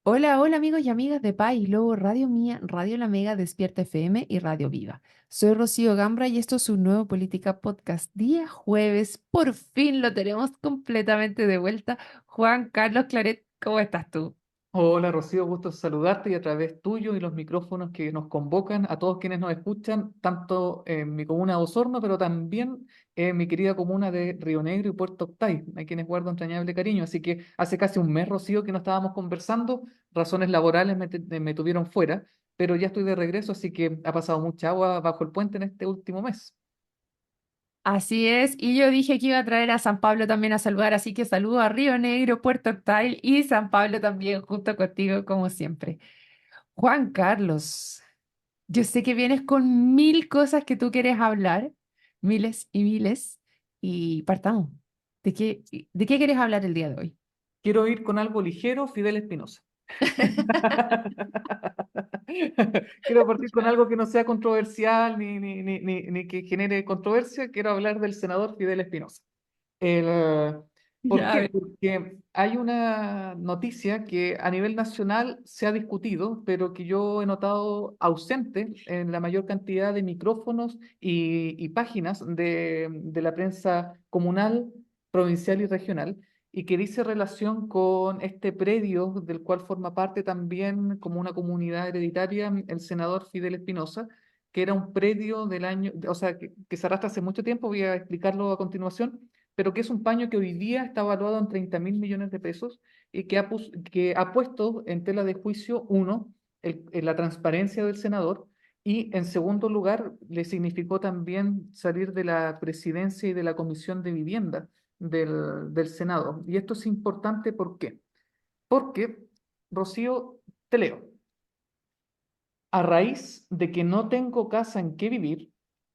Hola, hola amigos y amigas de País Lobo, Radio Mía, Radio La Mega, Despierta FM y Radio Viva. Soy Rocío Gambra y esto es un nuevo Política Podcast. Día jueves, por fin lo tenemos completamente de vuelta. Juan Carlos Claret, ¿cómo estás tú? Hola Rocío, gusto saludarte y a través tuyo y los micrófonos que nos convocan a todos quienes nos escuchan, tanto en mi comuna de Osorno, pero también en mi querida comuna de Río Negro y Puerto Octay, a quienes guardo entrañable cariño. Así que hace casi un mes, Rocío, que no estábamos conversando, razones laborales me tuvieron fuera, pero ya estoy de regreso, así que ha pasado mucha agua bajo el puente en este último mes. Así es, y yo dije que iba a traer a San Pablo también a saludar, así que saludo a Río Negro, Puerto Octay y San Pablo también, junto contigo, como siempre. Juan Carlos. Yo sé que vienes con mil cosas que tú quieres hablar, miles y miles, y partamos. ¿De qué quieres hablar el día de hoy? Quiero ir con algo ligero, Fidel Espinosa. Quiero partir con algo que no sea controversial ni que genere controversia. Quiero hablar del senador Fidel Espinosa. El, ¿Por Ya, a qué? ver. Porque hay una noticia que a nivel nacional se ha discutido, pero que yo he notado ausente en la mayor cantidad de micrófonos y páginas de la prensa comunal, provincial y regional, y que dice relación con este predio del cual forma parte también como una comunidad hereditaria el senador Fidel Espinosa, que era un predio del año, o sea, que se arrastra hace mucho tiempo, voy a explicarlo a continuación, pero que es un paño que hoy día está valuado en 30.000 millones de pesos y que ha puesto en tela de juicio, uno, la transparencia del senador, y en segundo lugar, le significó también salir de la presidencia y de la Comisión de Vivienda del Senado. Y esto es importante, ¿por qué? Porque, Rocío, te leo, a raíz de que no tengo casa en que vivir,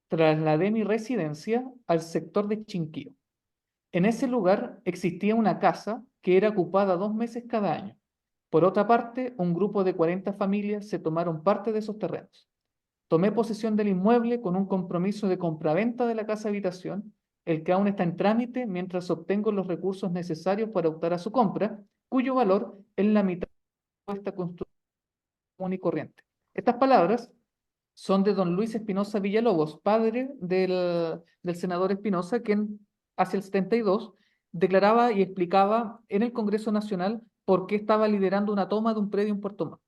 trasladé mi residencia al sector de Chinquío. En ese lugar existía una casa que era ocupada 2 meses cada año. Por otra parte, un grupo de 40 familias se tomaron parte de esos terrenos. Tomé posesión del inmueble con un compromiso de compraventa de la casa habitación, el que aún está en trámite mientras obtengo los recursos necesarios para optar a su compra, cuyo valor es la mitad de esta construcción común y corriente. Estas palabras son de don Luis Espinosa Villalobos, padre del senador Espinosa, quien hacia el 72 declaraba y explicaba en el Congreso Nacional por qué estaba liderando una toma de un predio en Puerto Montt.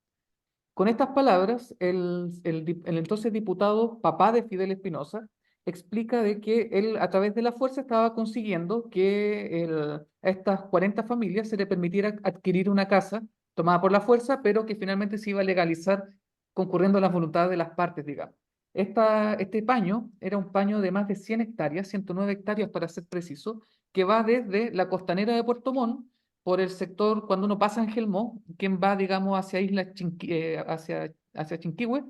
Con estas palabras, el entonces diputado, papá de Fidel Espinosa, explica de que él a través de la fuerza estaba consiguiendo que a estas 40 familias se le permitiera adquirir una casa tomada por la fuerza, pero que finalmente se iba a legalizar concurriendo a las voluntades de las partes, digamos. Este paño era un paño de más de 100 hectáreas, 109 hectáreas para ser preciso, que va desde la costanera de Puerto Montt por el sector, cuando uno pasa en Gelmó, quien va, digamos, hacia Chinquihue,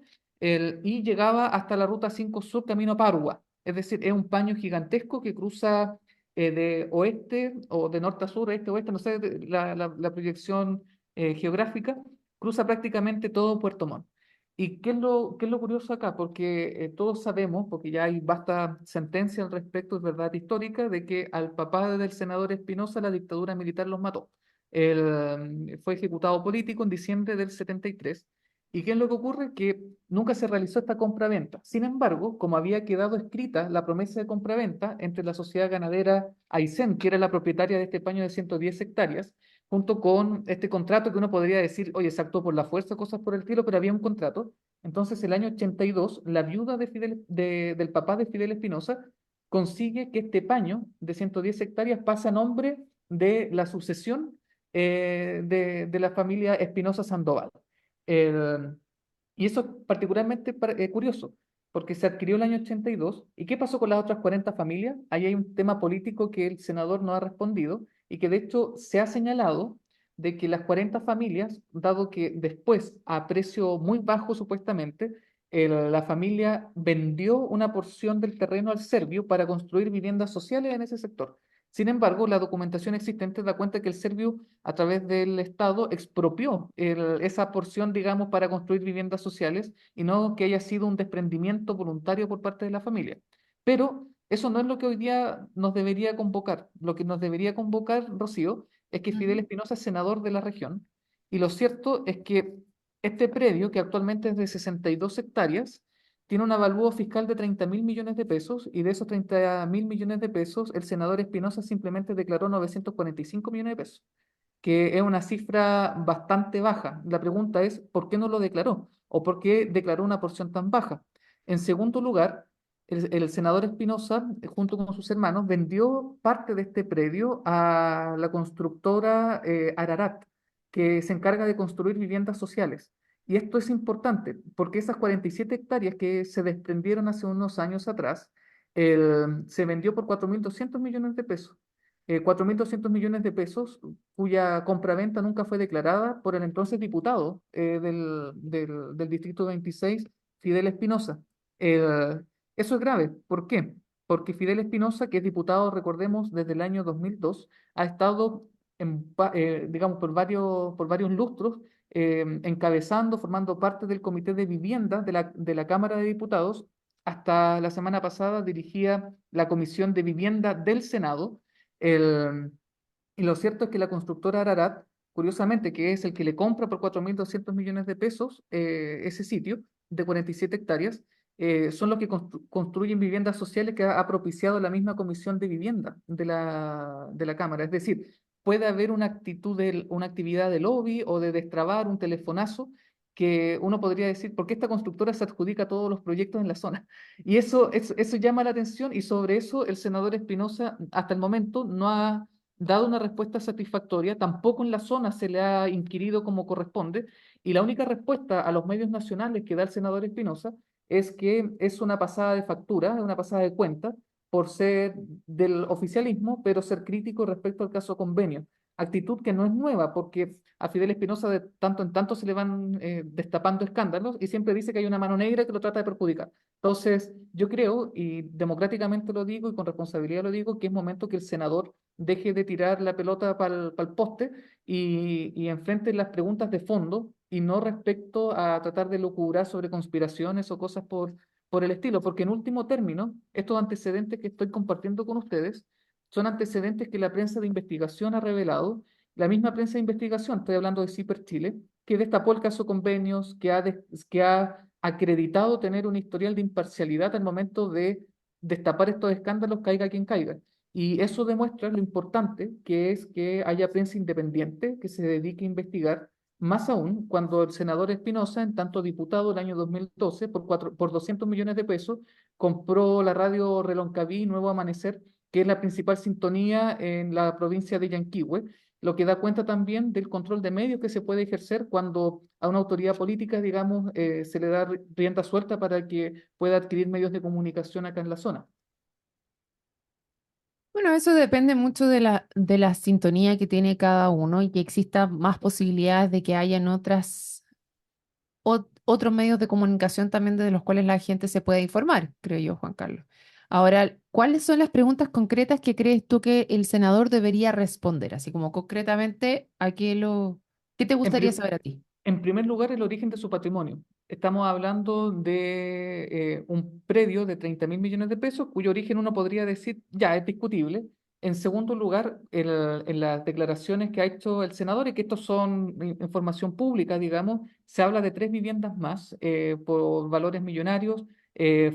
y llegaba hasta la ruta 5 Sur, camino a Parua. Es decir, es un paño gigantesco que cruza de oeste o de norte a sur, este, oeste, no sé, la proyección geográfica, cruza prácticamente todo Puerto Montt. ¿Y qué es lo curioso acá? Porque todos sabemos, porque ya hay vasta sentencia al respecto, es verdad histórica, de que al papá del senador Espinosa la dictadura militar los mató. Él fue ejecutado político en diciembre del 73. ¿Y qué es lo que ocurre? Que nunca se realizó esta compraventa. Sin embargo, como había quedado escrita la promesa de compraventa entre la sociedad ganadera Aysén, que era la propietaria de este paño de 110 hectáreas, junto con este contrato que uno podría decir, oye, se actuó por la fuerza, cosas por el estilo, pero había un contrato. Entonces, el año 82, la viuda del papá de Fidel Espinosa consigue que este paño de 110 hectáreas pase a nombre de la sucesión de la familia Espinosa Sandoval. El- y eso es particularmente curioso, porque se adquirió el año 82. ¿Y qué pasó con las otras 40 familias? Ahí hay un tema político que el senador no ha respondido y que de hecho se ha señalado de que las 40 familias, dado que después, a precio muy bajo supuestamente, la familia vendió una porción del terreno al Servio para construir viviendas sociales en ese sector. Sin embargo, la documentación existente da cuenta que el Servio, a través del Estado, expropió esa porción, digamos, para construir viviendas sociales y no que haya sido un desprendimiento voluntario por parte de la familia. Pero eso no es lo que hoy día nos debería convocar. Lo que nos debería convocar, Rocío, es que Fidel Ujú. Espinosa es senador de la región Y lo cierto es que este predio, que actualmente es de 62 hectáreas, tiene un avalúo fiscal de 30.000 millones de pesos y de esos 30.000 millones de pesos, el senador Espinosa simplemente declaró 945 millones de pesos, que es una cifra bastante baja. La pregunta es, ¿por qué no lo declaró? ¿O por qué declaró una porción tan baja? En segundo lugar, el senador Espinosa, junto con sus hermanos, vendió parte de este predio a la constructora Ararat, que se encarga de construir viviendas sociales. Y esto es importante porque esas 47 hectáreas que se desprendieron hace unos años atrás, se vendió por 4.200 millones de pesos. 4.200 millones de pesos cuya compraventa nunca fue declarada por el entonces diputado del Distrito 26, Fidel Espinosa. Eso es grave. ¿Por qué? Porque Fidel Espinosa, que es diputado, recordemos, desde el año 2002, ha estado, digamos, por varios lustros, encabezando, formando parte del Comité de Vivienda de la Cámara de Diputados. Hasta la semana pasada dirigía la Comisión de Vivienda del Senado. el, y lo cierto es que la constructora Ararat, curiosamente, que es el que le compra por 4.200 millones de pesos ese sitio de 47 hectáreas, son los que construyen viviendas sociales que ha propiciado la misma Comisión de Vivienda de la Cámara. Es decir, puede haber una actividad de lobby o de destrabar un telefonazo que uno podría decir, ¿por qué esta constructora se adjudica todos los proyectos en la zona? Y eso llama la atención y sobre eso el senador Espinosa hasta el momento no ha dado una respuesta satisfactoria, tampoco en la zona se le ha inquirido como corresponde, y la única respuesta a los medios nacionales que da el senador Espinosa es que es una pasada de factura, es una pasada de cuenta, por ser del oficialismo, pero ser crítico respecto al caso convenio. Actitud que no es nueva, porque a Fidel Espinosa de tanto en tanto se le van destapando escándalos y siempre dice que hay una mano negra que lo trata de perjudicar. Entonces, yo creo, y democráticamente lo digo y con responsabilidad lo digo, que es momento que el senador deje de tirar la pelota para el poste y enfrente las preguntas de fondo y no respecto a tratar de lucubrar sobre conspiraciones o cosas por el estilo, porque en último término, estos antecedentes que estoy compartiendo con ustedes son antecedentes que la prensa de investigación ha revelado, la misma prensa de investigación, estoy hablando de CIPER Chile, que destapó el caso Convenios, que ha acreditado tener un historial de imparcialidad al momento de destapar estos escándalos, caiga quien caiga. Y eso demuestra lo importante que es que haya prensa independiente que se dedique a investigar, más aún cuando el senador Espinosa, en tanto diputado el año 2012, por 200 millones de pesos, compró la radio Reloncaví Nuevo Amanecer, que es la principal sintonía en la provincia de Yanquihue, lo que da cuenta también del control de medios que se puede ejercer cuando a una autoridad política, digamos, se le da rienda suelta para que pueda adquirir medios de comunicación acá en la zona. Bueno, eso depende mucho de la sintonía que tiene cada uno y que exista más posibilidades de que hayan otros medios de comunicación también de los cuales la gente se pueda informar, creo yo, Juan Carlos. Ahora, ¿cuáles son las preguntas concretas que crees tú que el senador debería responder? Así como concretamente, ¿qué te En, gustaría pri- saber a ti? En primer lugar, el origen de su patrimonio. Estamos hablando de un predio de 30.000 millones de pesos, cuyo origen uno podría decir ya es discutible. En segundo lugar, en las declaraciones que ha hecho el senador, y que estos son información pública, digamos, se habla de tres viviendas más por valores millonarios,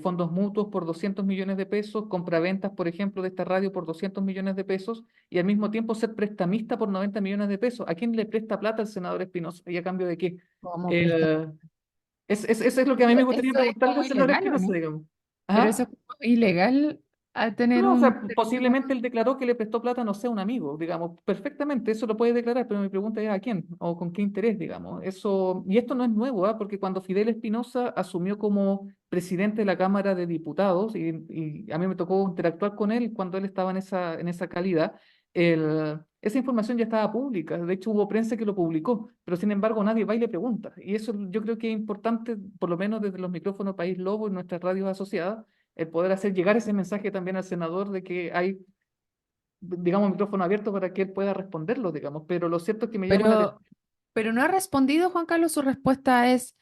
fondos mutuos por 200 millones de pesos, compraventas, por ejemplo, de esta radio por 200 millones de pesos, y al mismo tiempo ser prestamista por 90 millones de pesos. ¿A quién le presta plata el senador Espinosa? ¿Y a cambio de qué? ¿Cómo presta? Eh, eso es lo que a mí me gustaría ¿Eso es preguntarle como al senador ilegal o Espinosa, no? digamos. Pero eso ¿Ah? es como ilegal al tener No, o un sea, teléfono. posiblemente él declaró que le prestó plata, no sé, a un amigo, digamos, perfectamente, eso lo puede declarar, pero mi pregunta es a quién o con qué interés, digamos. Eso, y esto no es nuevo, ¿ah? Porque cuando Fidel Espinosa asumió como presidente de la Cámara de Diputados, y a mí me tocó interactuar con él cuando él estaba en esa calidad, esa información ya estaba pública, de hecho hubo prensa que lo publicó, pero sin embargo nadie va y le pregunta. Y eso yo creo que es importante, por lo menos desde los micrófonos País Lobo y nuestras radios asociadas, el poder hacer llegar ese mensaje también al senador de que hay, digamos, micrófono abierto para que él pueda responderlo, digamos. Pero lo cierto es que me llama la Pero, atención. pero no ha respondido, Juan Carlos, su respuesta es,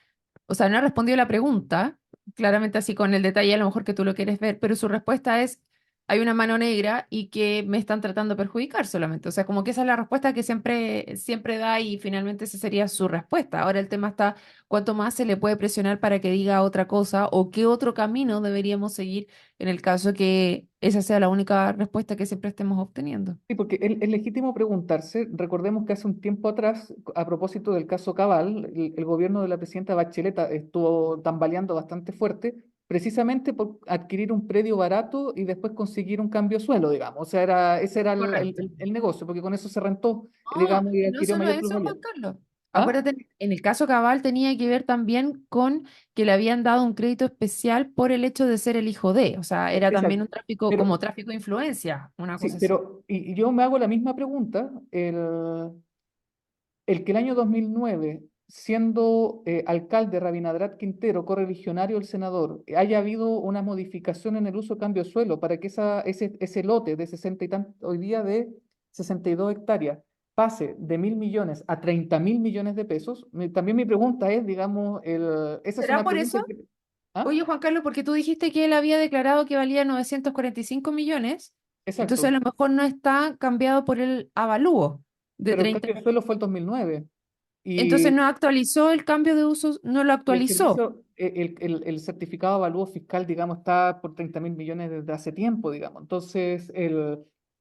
o sea, no ha respondido la pregunta, claramente así con el detalle a lo mejor que tú lo quieres ver, pero su respuesta es, hay una mano negra y que me están tratando de perjudicar solamente. O sea, como que esa es la respuesta que siempre da y finalmente esa sería su respuesta. Ahora el tema está cuánto más se le puede presionar para que diga otra cosa o qué otro camino deberíamos seguir en el caso que esa sea la única respuesta que siempre estemos obteniendo. Sí, porque es legítimo preguntarse, recordemos que hace un tiempo atrás, a propósito del caso Cabal, el gobierno de la presidenta Bachelet estuvo tambaleando bastante fuerte, precisamente por adquirir un predio barato y después conseguir un cambio de suelo, digamos. O sea, ese era Correcto. el negocio, porque con eso se rentó, No, digamos, y y no adquirió solo mayor eso, plusvalía. Juan Carlos. ¿Ah? Acuérdate, en el caso Cabal tenía que ver también con que le habían dado un crédito especial por el hecho de ser el hijo de, o sea, era también Exacto. un tráfico, como Pero, tráfico de influencia, una sí, cosa así. pero y yo me hago la misma pregunta. El que el año 2009, siendo alcalde Rabinadrat Quintero, correligionario del senador, haya habido una modificación en el uso de cambio de suelo para que ese lote de 60 y hoy día de 62 hectáreas, pase de 1.000 millones a 30.000 millones de pesos. También mi pregunta es, digamos, esa es ¿Será una por pregunta eso? que... ¿Ah? Oye, Juan Carlos, porque tú dijiste que él había declarado que valía 945 millones, entonces a Exacto. lo mejor no está cambiado por el avalúo de Pero el 30. cambio de suelo fue el 2009. Entonces Y no actualizó el cambio de uso, no lo Y el actualizó. servicio, el certificado de avalúo fiscal, digamos, está por 30.000 millones desde hace tiempo, digamos. Entonces,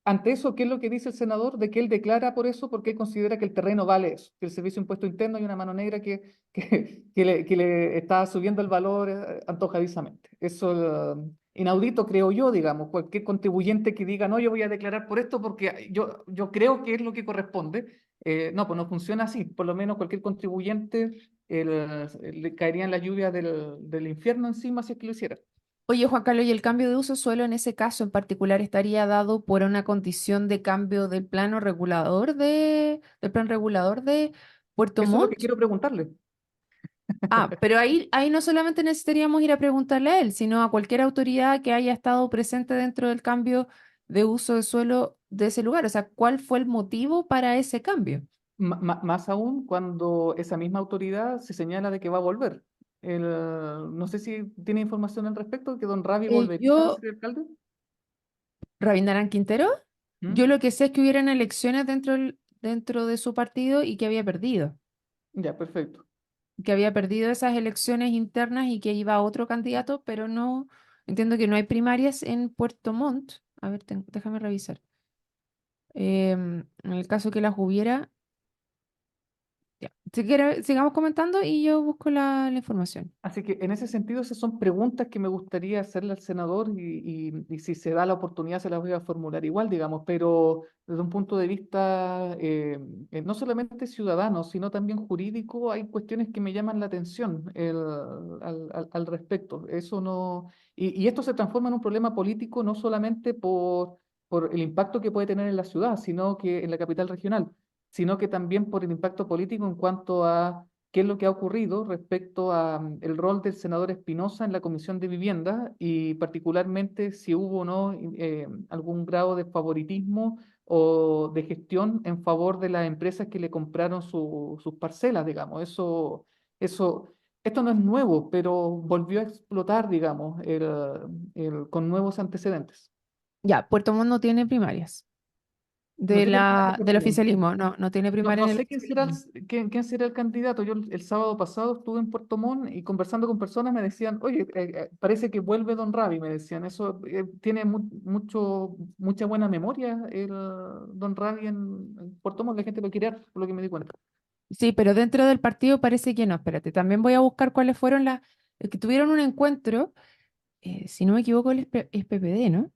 ante eso, ¿qué es lo que dice el senador? De que él declara por eso, porque él considera que el terreno vale eso, que el servicio de impuesto interno hay una mano negra que le está subiendo el valor antojadizamente. Eso, inaudito, creo yo, digamos, cualquier contribuyente que diga, no, yo voy a declarar por esto porque yo creo que es lo que corresponde. No, pues no funciona así. Por lo menos cualquier contribuyente le caerían las lluvias del infierno encima si es que lo hiciera. Oye, Juan Carlos, ¿y el cambio de uso suelo en ese caso en particular estaría dado por una condición de cambio del plan regulador de Puerto Eso es lo que Montt? quiero preguntarle. Ah, pero ahí no solamente necesitaríamos ir a preguntarle a él, sino a cualquier autoridad que haya estado presente dentro del cambio de uso de suelo de ese lugar. O sea, ¿cuál fue el motivo para ese cambio? Más aún cuando esa misma autoridad se señala de que va a volver. No sé si tiene información al respecto, que don Ravi volvería a Yo, ser alcalde. Rabindranath Quintero, yo ¿Mm? lo que sé es que hubieran elecciones dentro de su partido y Ya, perfecto. que había perdido esas elecciones internas y que iba otro candidato, pero no, entiendo que no hay primarias en Puerto Montt. A ver, déjame revisar. En el caso que las hubiera, ya. Si quiere, sigamos comentando y yo busco la información. Así que en ese sentido, esas son preguntas que me gustaría hacerle al senador y si se da la oportunidad se las voy a formular igual, digamos, pero desde un punto de vista no solamente ciudadano, sino también jurídico, hay cuestiones que me llaman la atención al respecto. Eso no, y esto se transforma en un problema político no solamente por el impacto que puede tener en la ciudad, sino que en la capital regional, sino que también por el impacto político en cuanto a qué es lo que ha ocurrido respecto a el rol del senador Espinosa en la Comisión de Vivienda y particularmente si hubo o no algún grado de favoritismo o de gestión en favor de las empresas que le compraron sus parcelas, digamos. Esto no es nuevo, pero volvió a explotar, digamos, con nuevos antecedentes. Ya, Puerto Montt no tiene primarias No tiene primarias del Puerto Montt. oficialismo, no, no tiene No, primarias no del sé oficialismo. quién será el candidato. Yo el sábado pasado estuve en Puerto Montt y conversando con personas me decían, oye, parece que vuelve Don Ravi, me decían. Eso tiene mucha buena memoria el Don Ravi en Puerto Montt. La gente lo quiere, harto, por lo que me di cuenta. Sí, pero dentro del partido parece que no. Espérate, también voy a buscar cuáles fueron las que tuvieron un encuentro, si no me equivoco, es PPD, ¿no?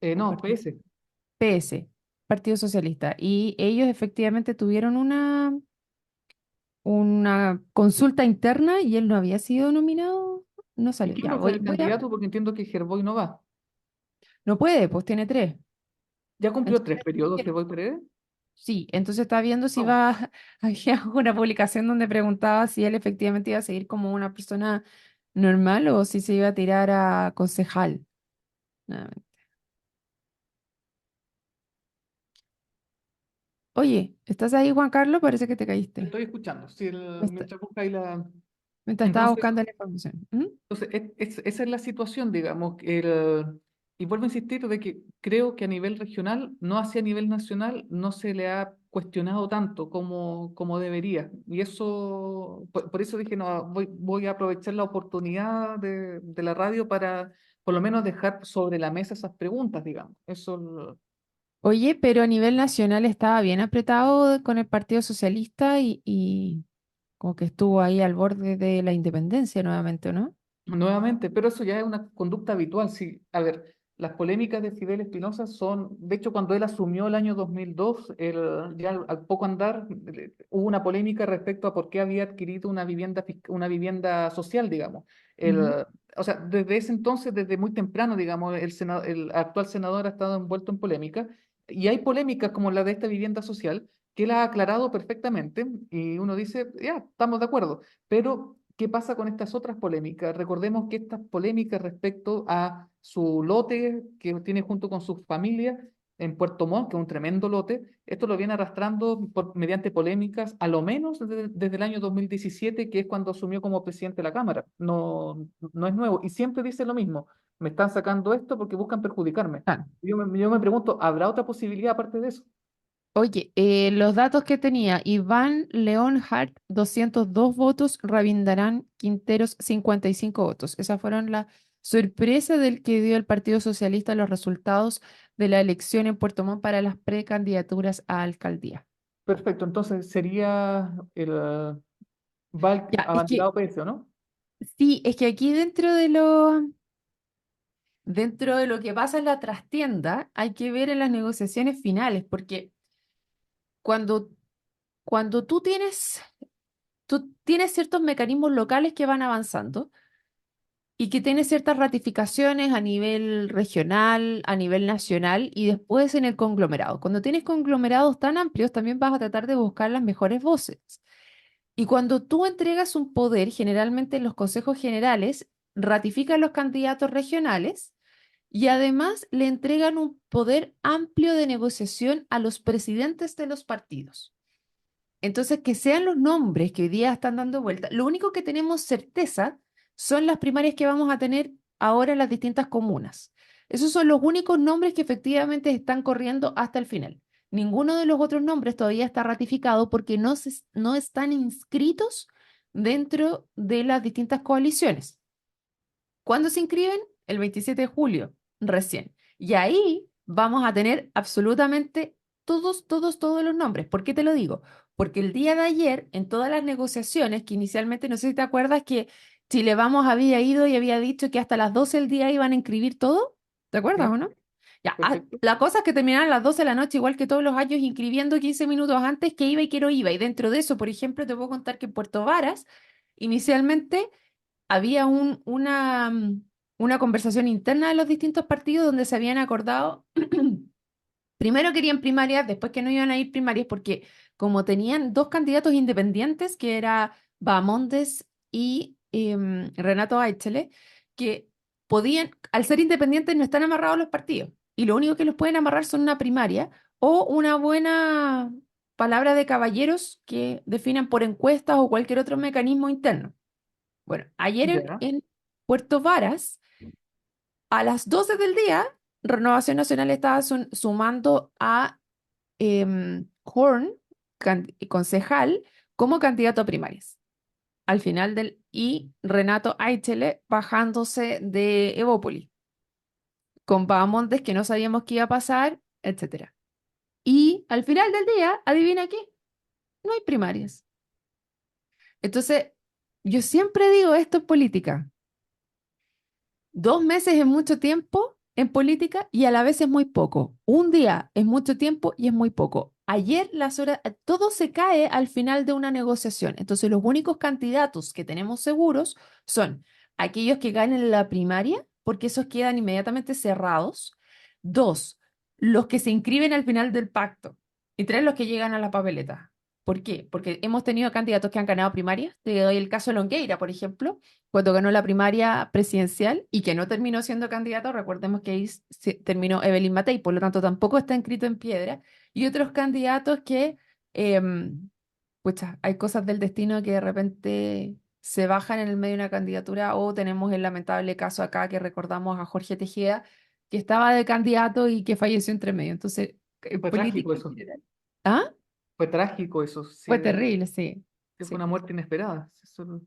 O No, PS. PS, Partido Socialista. Y ellos efectivamente tuvieron una consulta interna y él no había sido nominado, no ¿Y salió. quién Ya, va a ser voy, el voy a, candidato? Porque entiendo que Gerboy no va. no puede, pues tiene tres. Ya cumplió Entonces, 3 periodos Gerboy Pérez. sí, entonces está viendo si Oh. va, había una publicación donde preguntaba si él efectivamente iba a seguir como una persona normal o si se iba a tirar a concejal. Nada. Oye, ¿estás ahí, Juan Carlos? Parece que te Te caíste. estoy escuchando. Sí, Me está- mientras busca ahí la... Mientras estaba Entonces, buscando la información. ¿Mm? esa es la situación, digamos. y vuelvo a insistir de que creo que a nivel regional, no hacia nivel nacional, no se le ha cuestionado tanto como debería. Y eso, por eso dije, no, voy a aprovechar la oportunidad de la radio para por lo menos dejar sobre la mesa esas preguntas, digamos. Eso, Oye, pero a nivel nacional estaba bien apretado con el Partido Socialista y como que estuvo ahí al borde de la independencia nuevamente, ¿no? nuevamente, pero eso ya es una conducta habitual. Sí, a ver, las polémicas de Fidel Espinosa son, de hecho, cuando él asumió el año 2002, ya al poco andar, hubo una polémica respecto a por qué había adquirido una vivienda, una vivienda social, digamos. Ujú. O sea, desde ese entonces, desde muy temprano, digamos, el actual senador ha estado envuelto en polémica, y hay polémicas como la de esta vivienda social, que él ha aclarado perfectamente, y uno dice, ya, estamos de acuerdo, pero ¿qué pasa con estas otras polémicas? Recordemos que estas polémicas respecto a su lote que tiene junto con su familia en Puerto Montt, que es un tremendo lote, esto lo viene arrastrando mediante polémicas, a lo menos desde el año 2017, que es cuando asumió como presidente de la Cámara. No, no es nuevo. Y siempre dice lo mismo, me están sacando esto porque buscan perjudicarme. Ah, Yo me pregunto, ¿habrá otra posibilidad aparte de eso? oye, los datos que tenía, Iván León Hart, 202 votos, Rabindranath Quinteros, 55 votos. Esas fueron la sorpresa del que dio el Partido Socialista los resultados de la elección en Puerto Montt para las precandidaturas a alcaldía. Perfecto, entonces sería el Valk Ya, es que abanderado PS, ¿o no? sí, es que aquí dentro de lo que pasa en la trastienda, hay que ver en las negociaciones finales, porque cuando, cuando tú tienes ciertos mecanismos locales que van avanzando y que tienes ciertas ratificaciones a nivel regional, a nivel nacional y después en el conglomerado. Cuando tienes conglomerados tan amplios, también vas a tratar de buscar las mejores voces. Y cuando tú entregas un poder, generalmente en los consejos generales, ratifican los candidatos regionales y además le entregan un poder amplio de negociación a los presidentes de los partidos. Entonces, que sean los nombres que hoy día están dando vuelta, lo único que tenemos certeza son las primarias que vamos a tener ahora en las distintas comunas. Esos son los únicos nombres que efectivamente están corriendo hasta el final. Ninguno de los otros nombres todavía está ratificado porque no están inscritos dentro de las distintas coaliciones. ¿Cuándo se inscriben? El 27 de julio, recién. Y ahí vamos a tener absolutamente todos los nombres. ¿Por qué te lo digo? Porque el día de ayer, en todas las negociaciones, que inicialmente, no sé si te acuerdas que Chile Vamos había ido y había dicho que hasta las 12 del día iban a inscribir todo. ¿Te acuerdas o Sí, no? Ya, perfecto. la cosa es que terminaron a las 12 de la noche, igual que todos los años, inscribiendo 15 minutos antes que iba y que no iba. Y dentro de eso, por ejemplo, te puedo contar que en Puerto Varas, inicialmente había una conversación interna de los distintos partidos donde se habían acordado, primero querían primarias, después que no iban a ir primarias, porque como tenían dos candidatos independientes, que era Bahamondes y Renato Aichele, que podían, al ser independientes, no están amarrados los partidos. Y lo único que los pueden amarrar son una primaria o una buena palabra de caballeros que definan por encuestas o cualquier otro mecanismo interno. Bueno, ayer Ya, en Puerto Varas, a las 12 del día, Renovación Nacional estaba sumando a Horn, concejal, como candidato a primarias. Al final y Renato Aichele bajándose de Evópoli, con Bahamondes que no sabíamos qué iba a pasar, etcétera. Y al final del día, adivina qué, no hay primarias. Entonces, yo siempre digo esto en política. 2 meses es mucho tiempo en política y a la vez es muy poco. Un día es mucho tiempo y es muy poco. Ayer las horas, todo se cae al final de una negociación. Entonces los únicos candidatos que tenemos seguros son aquellos que ganen la primaria, porque esos quedan inmediatamente cerrados. Dos, los que se inscriben al final del pacto. Y tres, los que llegan a la papeleta. ¿Por qué? Porque hemos tenido candidatos que han ganado primarias. Te doy el caso de Longueira, por ejemplo, cuando ganó la primaria presidencial y que no terminó siendo candidato, recordemos que ahí terminó Evelyn Matei, por lo tanto tampoco está escrito en piedra, y otros candidatos que, pucha, hay cosas del destino que de repente se bajan en el medio de una candidatura o tenemos el lamentable caso acá que recordamos a Jorge Tejeda, que estaba de candidato y que falleció entre medio. Entonces, Fue política trágico en eso. general. ¿Ah? Fue trágico eso. Sí, Fue terrible, sí. sí, fue Sí. una muerte inesperada. Eso,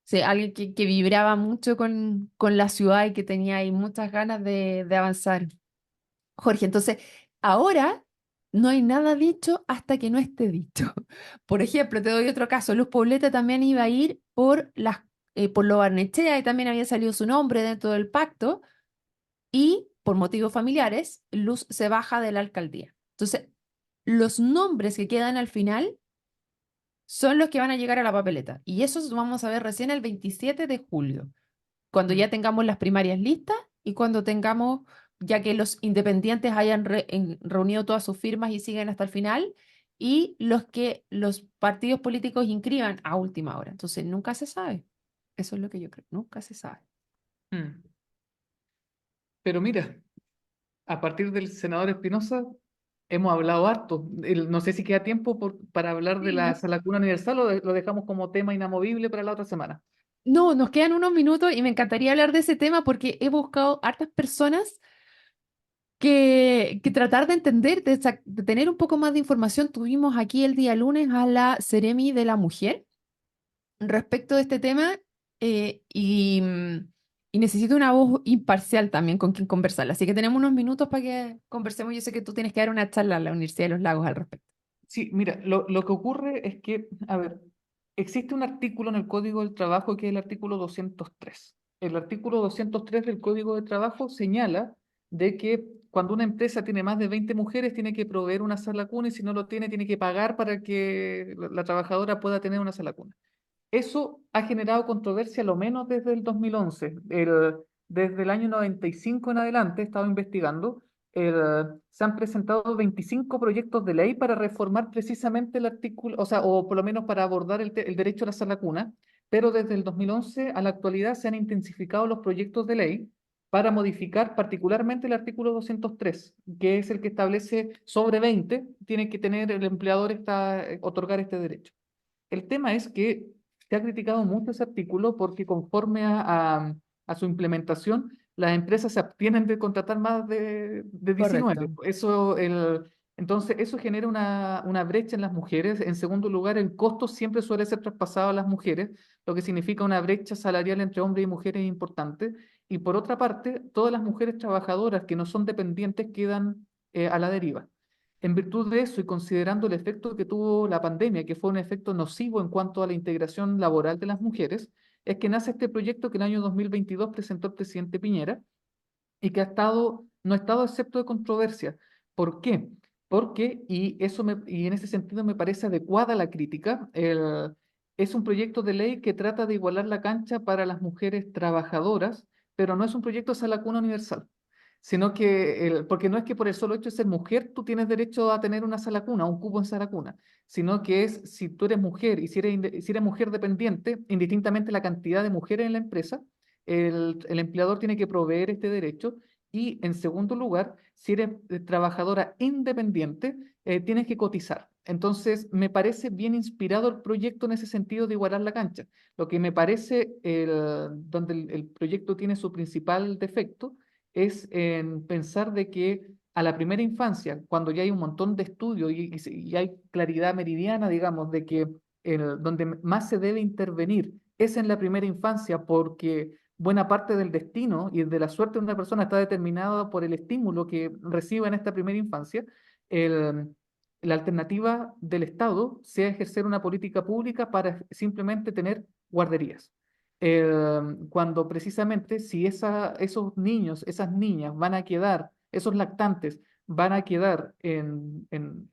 Sí, alguien que vibraba mucho con la ciudad y que tenía ahí muchas ganas de avanzar. Jorge, entonces, ahora no hay nada dicho hasta que no esté dicho. Por ejemplo, te doy otro caso. Luz Poblete también iba a ir por Lo Barnechea y también había salido su nombre dentro del pacto y por motivos familiares, Luz se baja de la alcaldía. Entonces, los nombres que quedan al final son los que van a llegar a la papeleta y eso lo vamos a ver recién el 27 de julio cuando mm, ya tengamos las primarias listas y cuando tengamos, ya que los independientes hayan reunido todas sus firmas y siguen hasta el final, y los que los partidos políticos inscriban a última hora. Entonces, nunca se sabe. Eso es lo que yo creo, nunca se sabe. mm. Pero mira, a partir del senador Espinosa hemos hablado harto. No sé si queda tiempo para hablar de Sí, la ¿no? sala cuna universal o lo dejamos como tema inamovible para la otra semana. No, nos quedan unos minutos y me encantaría hablar de ese tema porque he buscado hartas personas que tratar de entender, de tener un poco más de información. Tuvimos aquí el día lunes a la Seremi de la Mujer respecto de este tema y necesito una voz imparcial también con quien conversar. Así que tenemos unos minutos para que conversemos. Yo sé que tú tienes que dar una charla a la Universidad de los Lagos al respecto. Sí, mira, lo que ocurre es que, a ver, existe un artículo en el Código del Trabajo que es el artículo 203. El artículo 203 del Código del Trabajo señala de que cuando una empresa tiene más de 20 mujeres tiene que proveer una sala cuna y si no lo tiene, tiene que pagar para que la trabajadora pueda tener una sala cuna. Eso ha generado controversia, lo menos desde el 2011. Desde el año 95 en adelante, he estado investigando, se han presentado 25 proyectos de ley para reformar precisamente el artículo, o sea, o por lo menos para abordar el derecho a la sala cuna, pero desde el 2011 a la actualidad se han intensificado los proyectos de ley para modificar particularmente el artículo 203, que es el que establece sobre 20, tiene que tener el empleador otorgar este derecho. El tema es que se ha criticado mucho ese artículo porque conforme a su implementación, las empresas se abstienen de contratar más de 19. Correcto. Entonces, eso genera una brecha en las mujeres. En segundo lugar, el costo siempre suele ser traspasado a las mujeres, lo que significa una brecha salarial entre hombres y mujeres importante. Y por otra parte, todas las mujeres trabajadoras que no son dependientes quedan a la deriva. En virtud de eso y considerando el efecto que tuvo la pandemia, que fue un efecto nocivo en cuanto a la integración laboral de las mujeres, es que nace este proyecto que en el año 2022 presentó el presidente Piñera y que no ha estado excepto de controversia. ¿Por qué? Porque, y en ese sentido me parece adecuada la crítica, es un proyecto de ley que trata de igualar la cancha para las mujeres trabajadoras, pero no es un proyecto hacia la cuna universal, sino que, porque no es que por el solo hecho de ser mujer tú tienes derecho a tener una sala cuna, un cupo en sala cuna, sino que es si tú eres mujer y si eres mujer dependiente, indistintamente la cantidad de mujeres en la empresa, el empleador tiene que proveer este derecho. Y en segundo lugar, si eres trabajadora independiente, tienes que cotizar. Entonces, me parece bien inspirado el proyecto en ese sentido de igualar la cancha. Lo que me parece donde el proyecto tiene su principal defecto es en pensar de que a la primera infancia, cuando ya hay un montón de estudios y hay claridad meridiana, digamos, de que donde más se debe intervenir es en la primera infancia porque buena parte del destino y de la suerte de una persona está determinada por el estímulo que reciba en esta primera infancia, el- la alternativa del Estado sea ejercer una política pública para simplemente tener guarderías. Cuando precisamente si esos niños, esas niñas van a quedar, esos lactantes van a quedar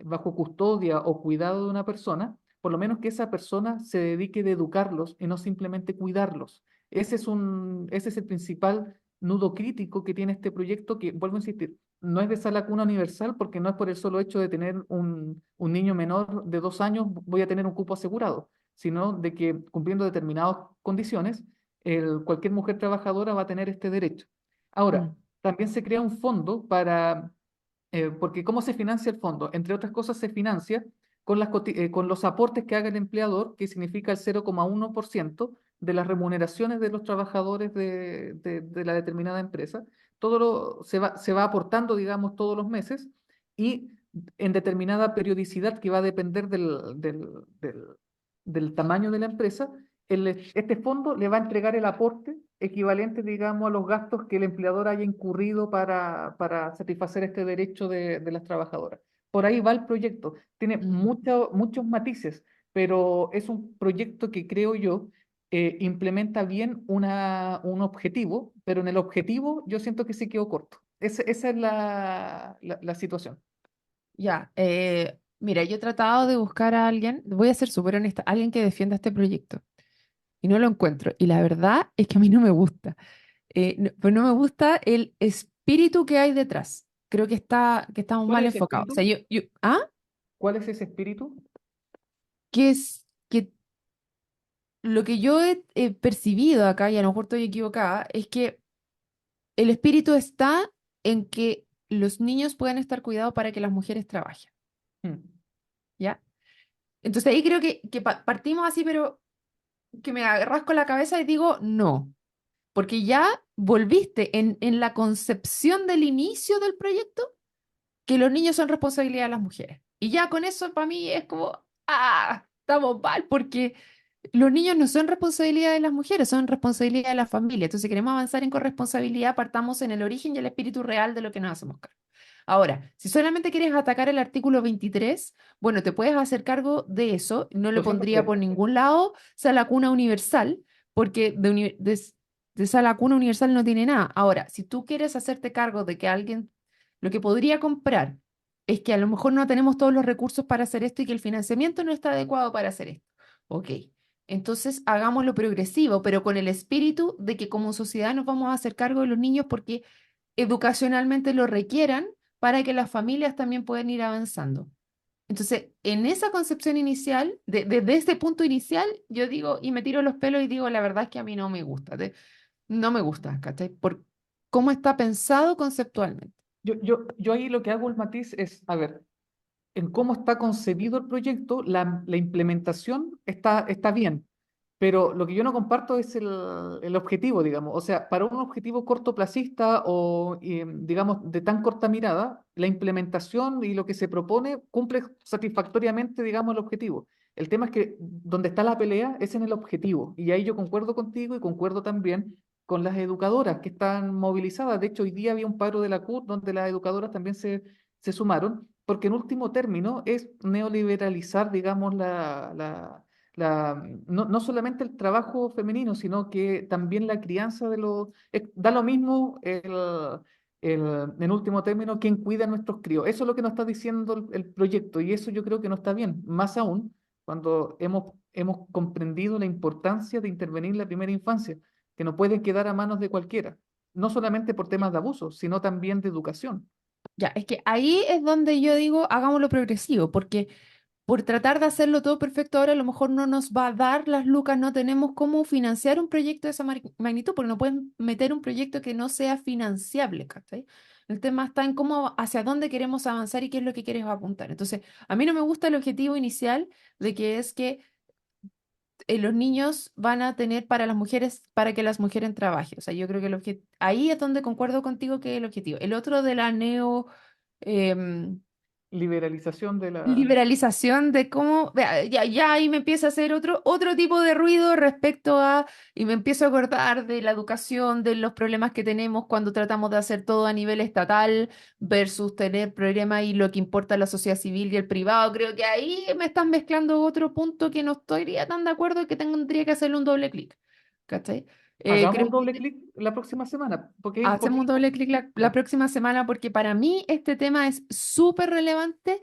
bajo custodia o cuidado de una persona, por lo menos que esa persona se dedique de educarlos y no simplemente cuidarlos. Ese es el principal nudo crítico que tiene este proyecto que, vuelvo a insistir, no es de sala cuna universal porque no es por el solo hecho de tener un niño menor de 2 años voy a tener un cupo asegurado, sino de que cumpliendo determinadas condiciones, cualquier mujer trabajadora va a tener este derecho. Ahora, Mm, también se crea un fondo porque ¿cómo se financia el fondo? Entre otras cosas, se financia con los aportes que haga el empleador, que significa el 0,1% de las remuneraciones de los trabajadores de la determinada empresa, se va aportando, digamos, todos los meses y en determinada periodicidad que va a depender del tamaño de la empresa, este fondo le va a entregar el aporte equivalente, digamos, a los gastos que el empleador haya incurrido para satisfacer este derecho de las trabajadoras. Por ahí va el proyecto. Tiene Mm. muchos matices, pero es un proyecto que creo yo implementa bien un objetivo, pero en el objetivo yo siento que se quedó corto. Esa es la situación. Ya, mira, yo he tratado de buscar a alguien, voy a ser súper honesta, alguien que defienda este proyecto y no lo encuentro. Y la verdad es que a mí no me gusta. Pues no me gusta el espíritu que hay detrás. Creo que estamos ¿Cuál mal es ese enfocados. O sea, espíritu? ¿Cuál es ese espíritu? que es que lo que yo he percibido acá, y a lo mejor estoy equivocada, es que el espíritu está en que los niños puedan estar cuidados para que las mujeres trabajen, Mm, ¿ya? Entonces ahí creo que partimos así, pero que me rasco la cabeza y digo, no, porque ya volviste en la concepción del inicio del proyecto que los niños son responsabilidad de las mujeres. Y ya con eso para mí es como, estamos mal, porque los niños no son responsabilidad de las mujeres, son responsabilidad de la familia. Entonces, si queremos avanzar en corresponsabilidad, partamos en el origen y el espíritu real de lo que nos hacemos cargo. Ahora, si solamente quieres atacar el artículo 23, bueno, te puedes hacer cargo de eso. No le pondría 203. por ningún lado sala cuna universal, porque de sala cuna universal no tiene nada. Ahora, si tú quieres hacerte cargo de que alguien, lo que podría comprar es que a lo mejor no tenemos todos los recursos para hacer esto y que el financiamiento no está adecuado para hacer esto. Ok, entonces hagámoslo progresivo, pero con el espíritu de que como sociedad nos vamos a hacer cargo de los niños porque educacionalmente lo requieran para que las familias también puedan ir avanzando. Entonces, en esa concepción inicial, desde ese punto inicial, yo digo, y me tiro los pelos y digo, la verdad es que a mí no me gusta, no me gusta, ¿cachai? Por cómo está pensado conceptualmente. Yo ahí lo que hago el matiz es, a ver, en cómo está concebido el proyecto, la implementación está bien, pero lo que yo no comparto es el objetivo, digamos. O sea, para un objetivo cortoplacista o, digamos, de tan corta mirada, la implementación y lo que se propone cumple satisfactoriamente, digamos, el objetivo. El tema es que donde está la pelea es en el objetivo. Y ahí yo concuerdo contigo y concuerdo también con las educadoras que están movilizadas. De hecho, hoy día había un paro de la CUT donde las educadoras también se sumaron, porque en último término es neoliberalizar, digamos, no solamente el trabajo femenino, sino que también la crianza de los... da lo mismo en último término, quién cuida a nuestros críos. Eso es lo que nos está diciendo el proyecto y eso yo creo que no está bien. Más aún cuando hemos comprendido la importancia de intervenir en la primera infancia, que no puede quedar a manos de cualquiera, no solamente por temas de abuso, sino también de educación. Ya, es que ahí es donde yo digo, hagámoslo progresivo, porque por tratar de hacerlo todo perfecto ahora, a lo mejor no nos va a dar las lucas, no tenemos cómo financiar un proyecto de esa magnitud, porque no pueden meter un proyecto que no sea financiable, ¿cachai? El tema está en cómo, hacia dónde queremos avanzar y qué es lo que quieres apuntar. Entonces, a mí no me gusta el objetivo inicial de que es que los niños van a tener para las mujeres, para que las mujeres trabajen. O sea, yo creo que ahí es donde concuerdo contigo que es el objetivo. El otro de la em, Liberalización de la... liberalización de cómo, vea, ya ahí me empieza a hacer otro tipo de ruido respecto a, y me empiezo a acordar de la educación, de los problemas que tenemos cuando tratamos de hacer todo a nivel estatal versus tener problemas y lo que importa la sociedad civil y el privado. Creo que ahí me estás mezclando otro punto que no estoy tan de acuerdo y que tendría que hacerle un doble clic. ¿Cachai? Hagamos Creo un doble que clic la próxima semana, porque hacemos un doble clic la próxima semana porque para mí este tema es súper relevante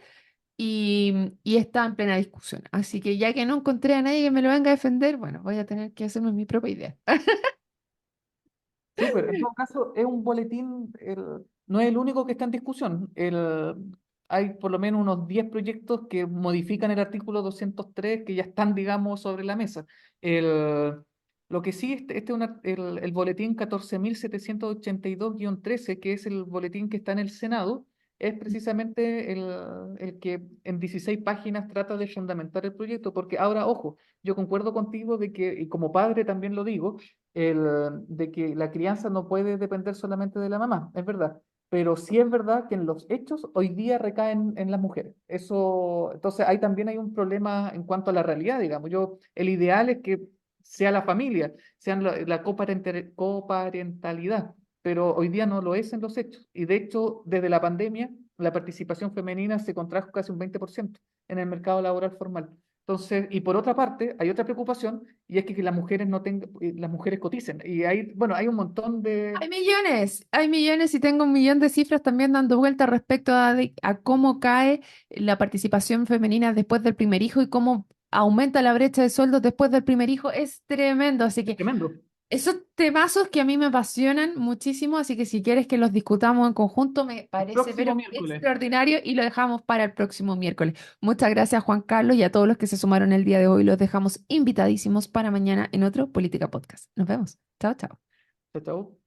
y está en plena discusión. Así que ya que no encontré a nadie que me lo venga a defender, bueno, voy a tener que hacerme mi propia idea. súper. En todo caso, es un boletín, no es el único que está en discusión. Hay por lo menos unos 10 proyectos que modifican el artículo 203 que ya están, digamos, sobre la mesa. El, lo que sí, el boletín 14.782-13, que es el boletín que está en el Senado, es precisamente el que en 16 páginas trata de fundamentar el proyecto, porque ahora, ojo, yo concuerdo contigo de que, y como padre también lo digo, de que la crianza no puede depender solamente de la mamá, es verdad. Pero sí es verdad que en los hechos hoy día recaen en las mujeres. Eso, entonces ahí también hay un problema en cuanto a la realidad, digamos. El ideal es que sea la familia, sean la coparentalidad, pero hoy día no lo es en los hechos. Y de hecho, desde la pandemia, la participación femenina se contrajo casi un 20% en el mercado laboral formal. Entonces, y por otra parte, hay otra preocupación y es que las mujeres no tengan, las mujeres coticen. Y hay, bueno, hay un montón de Hay millones y tengo un millón de cifras también dando vuelta respecto a cómo cae la participación femenina después del primer hijo y cómo aumenta la brecha de sueldos después del primer hijo. Es tremendo, así que tremendo. esos temazos que a mí me apasionan muchísimo, así que si quieres que los discutamos en conjunto, me El parece pero próximo miércoles. extraordinario y lo dejamos para el próximo miércoles. Muchas gracias, Juan Carlos, y a todos los que se sumaron el día de hoy. Los dejamos invitadísimos para mañana en otro Política Podcast. Nos vemos. Chao, chao. Chao, chao.